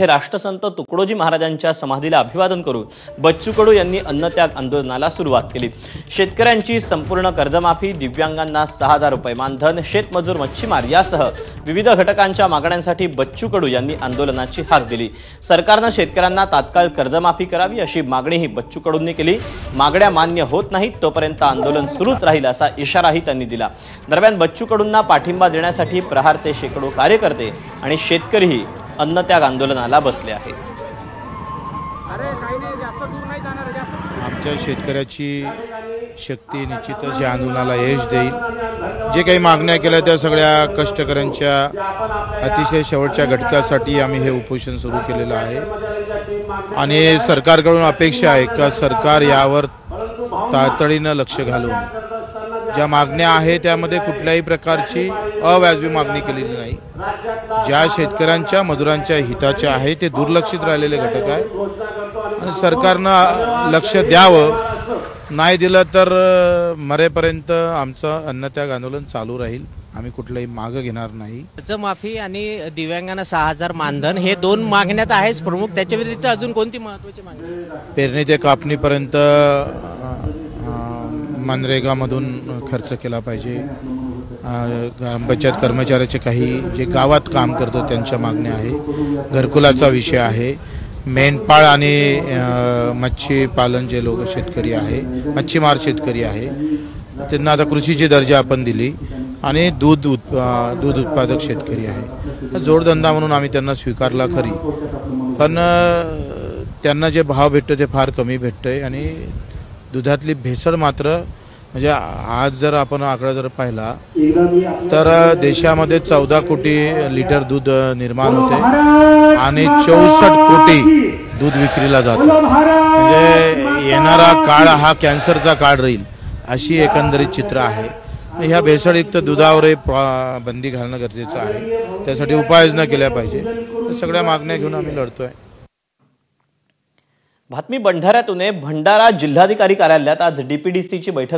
येथे राष्ट्रसंत तुकडोजी महाराजांच्या समाधीला अभिवादन करून बच्चू कडू यांनी अन्नत्याग आंदोलनाला सुरुवात केली। शेतकऱ्यांची संपूर्ण कर्जमाफी, दिव्यांगांना 6000 रुपये मानधन, शेतमजूर, मच्छीमार यासह विविध घटकांच्या मागण्यांसाठी बच्चू कडू यांनी आंदोलनाची हाक दिली। सरकारने शेतकऱ्यांना तात्काळ कर्जमाफी करावी अशी मागणीही बच्चू कडूंनी केली। मागण्या मान्य होत नाहीत तोपर्यंत आंदोलन सुरूच राहील असा इशाराही त्यांनी दिला। दरम्यान बच्चू कडूंना पाठिंबा देण्यासाठी प्रहारचे शेकडो कार्यकर्ते आणि शेतकरीही अन्नत्याग आंदोलनाला बसले आहेत। आमच्या शेतकऱ्याची शक्ती निश्चितच या आंदोलनाला यश देईल। जे काही मागण्या केल्या त्या सगळ्या कष्टकऱ्यांच्या अतिशय शेवटच्या घटकासाठी आम्ही हे उपोषण सुरू केलेलं आहे आणि सरकारकडून अपेक्षा आहे की सरकार यावर तातडीने लक्ष घालून ज्या मागण्या आहेत त्यामध्ये कुठल्याही प्रकारची अवाजवी मागणी केलेली नाही। ज्या शेतकऱ्यांच्या मजुरांच्या हिताच्या आहे ते दुर्लक्षित राहिलेले घटक आहे आणि सरकारनं लक्ष द्यावं। नाही दिलं तर मरेपर्यंत आमचं अन्नत्याग आंदोलन चालू राहील। आम्ही कुठलाही मागे घेणार नाही। कर्जमाफी आणि दिव्यांगांना 6000 मानधन हे दोन मागण्यात आहेच प्रमुख। त्याच्या व्यतिरिक्त अजून कोणती महत्त्वाची मागणी? पेरणी ते कापणीपर्यंत मनरेगामधून खर्च केला पाहिजे। ग्रामपंचायत कर्मचाऱ्याचे काही जे गावात काम करतात त्यांच्या मागण्या आहे। घरकुलाचा विषय आहे। मेंढपाळ आणि मच्छी पालन जे लोक शेतकरी आहे, मच्छीमार शेतकरी आहे, त्यांना आता कृषीची दर्जा आपण दिली आणि दूध उत्पादक शेतकरी आहे। जोडधंदा म्हणून आम्ही त्यांना स्वीकारला खरी, पण त्यांना जे भाव भेटतो ते फार कमी भेटतंय आणि दुधातली भेसळ मात्र म्हणजे आज जर आपण आकडा जर पाहिला तर देशामध्ये 14 कोटी लिटर दूध निर्माण होते आणि 64 कोटी दूध विक्रीला जातं। म्हणजे येणारा काळ हा कॅन्सरचा काळ राहील अशी एकंदरीत चित्र आहे। ह्या भेसळयुक्त दुधावरही बंदी घालणं गरजेचं आहे। त्यासाठी उपाययोजना केल्या पाहिजे। सगळ्या मागण्या घेऊन आम्ही लढतोय। बातमी भंडाऱ्यातून। भंडारा जिल्हाधिकारी कार्यालयात आज डीपीडीसीची बैठक